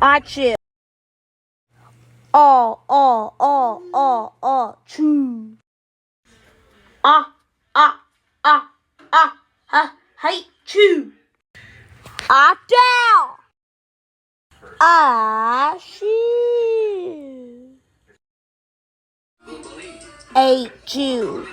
I chill. Chew. Ah, ah, hey, chew. I down. I shoe. A chew.